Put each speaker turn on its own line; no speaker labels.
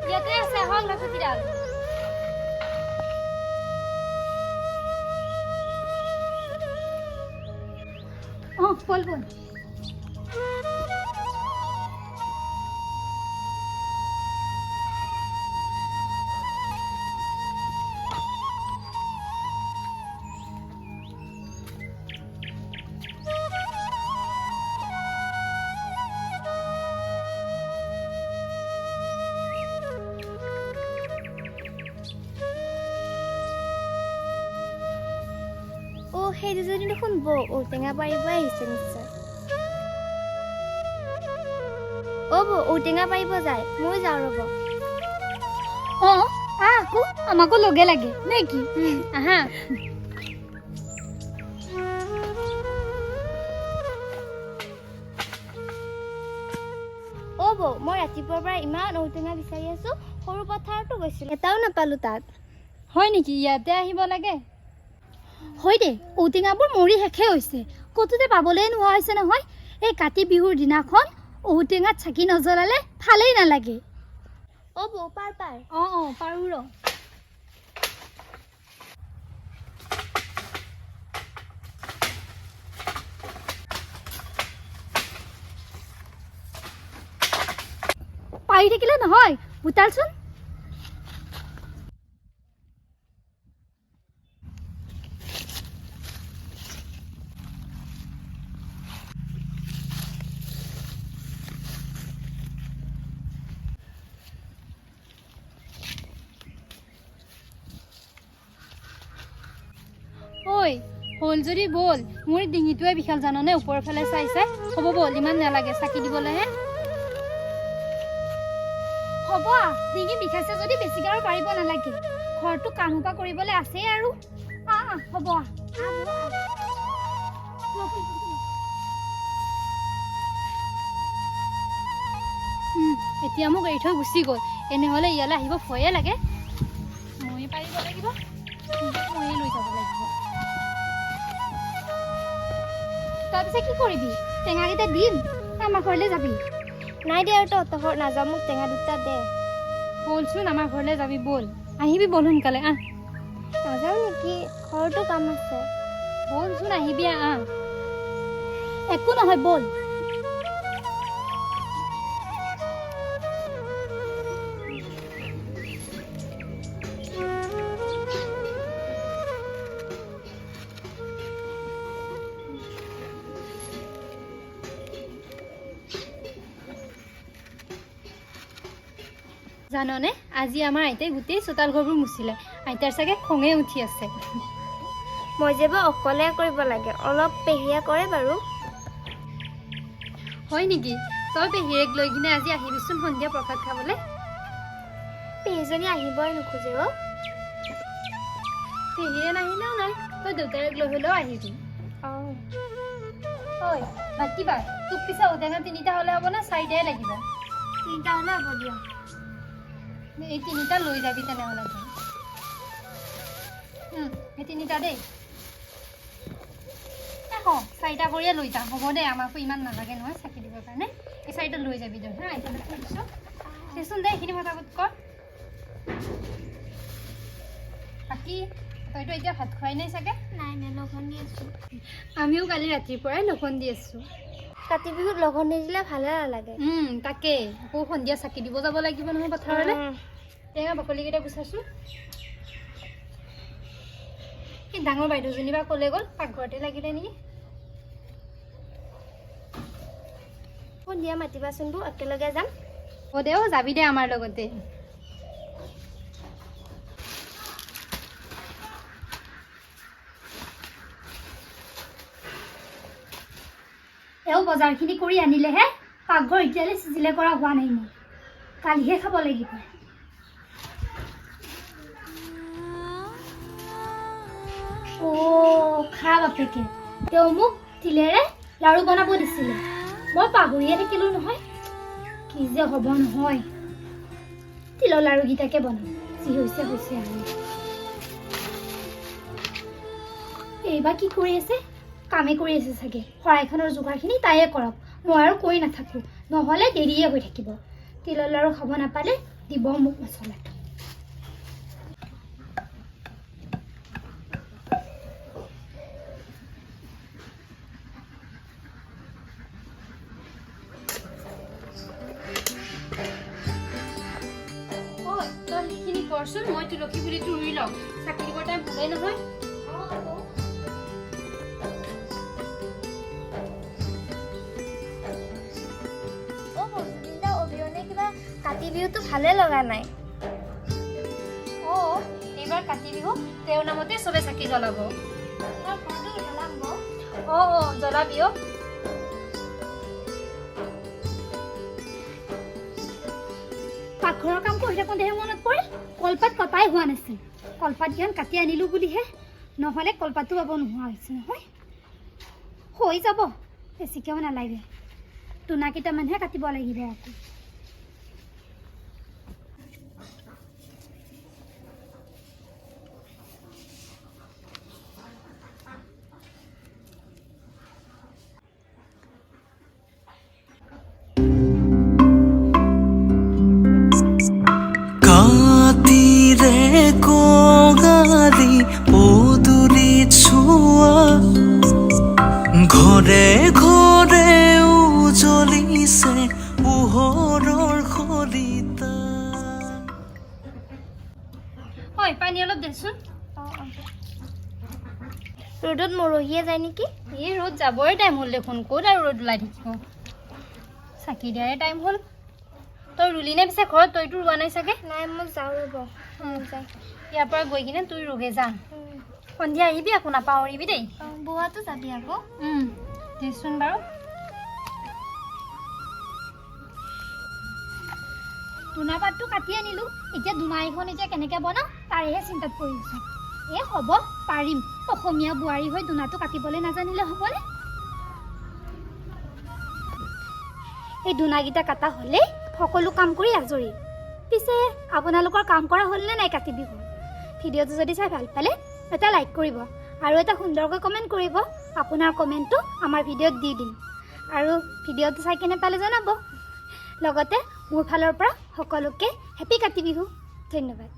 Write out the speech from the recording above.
ইয়াতে আছে হল নাথুতিডাল বল বল সেই দুজনী দেখোন বৌ ঔটেঙা পাৰিব আহিছে নিশ্চয় বৌ ঔটেঙা পাৰিব যায় মই যাওঁ ৰ'ব আকৌ আমাকো লগে লাগে নে কি আহা বৌ মই ৰাতিপুৱাৰ পৰা ইমান ঔটেঙা বিচাৰি আছো সৰু পথাৰতো গৈছিলো এটাও নাপালো তাত হয় নেকি ইয়াতে আহিব লাগে হয় দে ঔটেঙাবোৰ মৰি শেষে হৈছে কতোতে পাবলৈ নোহোৱা হৈছে নহয় এই কাতি বিহুৰ দিনাখন ঔটেঙাত চাকি নজ্বলালে ভালেই নালাগে বৌ পাৰ পাৰো ৰ পাৰি থাকিলে নহয় বুটালচোন হল যদি বল মোৰ ডিঙিটোৱে বিশাল জাননে ওপৰৰ ফালে চাই চাই হ'ব বল ইমান নালাগে চাকি দিবলৈহে হ'ব ডিঙি বিষাইছে যদি বেছিকৈ আৰু পাৰিব নালাগে ঘৰটো কাম হোপা কৰিবলৈ আছেই আৰু হ'ব এতিয়া মোক এৰি থৈ গুচি গ'ল এনেহ'লে ইয়ালৈ আহিব ভয়ে লাগে ময়ে পাৰিব লাগিব ময়ে লৈ যাব লাগিব তাৰপিছত কি কৰিবি টেঙাকেইটা দিম আমাৰ ঘৰলৈ যাবি নাই দে আৰু তহঁতৰ ঘৰত নাযাওঁ মোক টেঙা দুটা দে বলচোন আমাৰ ঘৰলৈ যাবি বল আহিবি বল সোনকালে নাযাওঁ নেকি ঘৰতো কাম আছে বলচোন আহিবি একো নহয় বল জাননে আজি আমাৰ আইতাই গোটেই চোতাল ঘৰবোৰ মুচিলে আইতাৰ চাগে খঙে উঠি আছে মই যে অকলে কৰিব লাগে অলপ পেহীয়া কৰে বাৰু হয় নেকি তই পেহীয়েক লৈ কিনে আজি আহিবিচোন সন্ধিয়া প্ৰসাদ খাবলৈ পেহীজনী আহিবই নোখোজে পেহীয়ে নাহিলেও নাই তই দেউতাক লৈ হ'লেও আহিবি বাকিবা তোক পিছে ঔটেঙা 3টা হ'লে হ'ব না 4টাই লাগিব 3টা হ'লে হ'ব দিয়া এই 3টা লৈ যাবি তেনেহ'লে এই 3টা দেই 4টা কৰিয়ে লৈ যাম হ'ব দে আমাকো ইমান নালাগে নহয় চাকি দিবৰ কাৰণে এই 4টা লৈ যাবি দে এতিয়ালৈ থৈ দিছোঁ দেচোন দে এইখিনি ফটাফট কৰ বাকী তইতো এতিয়া ভাত খোৱাই নাই চাগে নাই লঘোণ দি আছোঁ আমিও কালি ৰাতিৰ পৰাই লঘোণ দি আছোঁ কাতি বিহুত লঘোণ নিদিলে ভালে নালাগে তাকে আকৌ সন্ধিয়া চাকি দিব যাব লাগিব নহয় পথাৰলৈ টেঙা বাকলিকেইটা গুচাইছোঁ এই ডাঙৰ বাইদেউজনী বা ক'লে গ'ল পাকঘৰতে লাগিলে নেকি সন্ধিয়া মাতিবাচোন বৌ একেলগে যাম দে যাবি দে আমাৰ লগতে বজাৰখিনি কৰি আনিলেহে পাকঘৰ এতিয়ালৈ চিজিলে কৰা হোৱা নাই মোৰ কালিহে খাব লাগিব খা বাপেকে তেওঁ মোক তিলেৰে লাড়ু বনাব দিছিলে মই পাহৰিয়ে থাকিলোঁ নহয় কি যে হ'ব নহয় তিলৰ লাড়ুকেইটাকে বনাম যি হৈছে হৈছে আৰু এইবাৰ কি কৰি আছে কামে কৰি আছে চাগে শৰাইখনৰ যোগাৰখিনি তাইয়ে কৰক মই আৰু কৰি নাথাকোঁ নহ'লে দেৰিয়ে হৈ থাকিব তিলৰ লাড়ু খাব নাপালে দিব মোক মছলাটো। তই সেইখিনি কৰচোন, মই তুলসী পুলিটো ৰুই লওঁ। চাকি দিব টাইম ভালেই নহয়।
কাতি বিহুটো ভালে লগা নাই।
এইবাৰ কাতি বিহু তেওঁৰ নামতে চবে চাকি জ্বলাব। জ্বলাবি। পাকঘৰৰ কাম কৰি থাকোঁতেহে মনত পৰে কলপাত কটাই হোৱা নাছিল। কলপাত কেইখন কাটি আনিলোঁ বুলিহে, নহ'লে কলপাতটো পাব নোহোৱা হৈছে নহয়। হৈ যাব, বেছিকেও নালাগে। টুনাকেইটামানহে কাটিব লাগিব আকৌ।
ঘৰে ঘৰে উজলিছে পোহৰৰ খৰিতা।
পানী অলপ দেচোন।
ৰ'দত মৰহিয়ে যায় নেকি?
এই ৰ'দ যাবই টাইম হ'ল দেখোন, ক'ত আৰু ৰ'দ ওলাই থাকিব। চাকি দিয়াৰে টাইম হ'ল। তই ৰুলি নে পিছে ঘৰত? তইতো ৰোৱা নাই চাগে?
নাই, মই যাওঁ ৰ'ব।
ইয়াৰ পৰা গৈ কিনে তুই ৰোগে যা। সন্ধিয়া আহিবি আকৌ, নাপাহৰিবি দেই।
বোৱাটো যাবি আকৌ।
দেচোন বাৰু। ধূনা পাতটো কাটি আনিলোঁ, এতিয়া ধূনা এখন এতিয়া কেনেকৈ বনাওঁ তাৰেহে চিন্তাত পৰিছোঁ। হ'ব, পাৰিম। অসমীয়া বোৱাৰী হৈ ধূনাটো কাটিবলৈ নাজানিলে হ'বনে? এই ধূনাকেইটা কটা হ'লেই সকলো কাম কৰি আজৰি। পিছে আপোনালোকৰ কাম কৰা হ'লনে নাই কাতি বিহু? ভিডিঅ'টো যদি চাই ভাল পালে এটা লাইক কৰিব আৰু এটা সুন্দৰকৈ কমেণ্ট কৰিব। আপোনাৰ কমেণ্টটো আমাৰ ভিডিঅ'ত দি দিম আৰু ভিডিঅ'টো চাই কেনে পালে জনাব। লগতে মোৰ ফালৰ পৰা সকলোকে হেপী কাতি বিহু। ধন্যবাদ।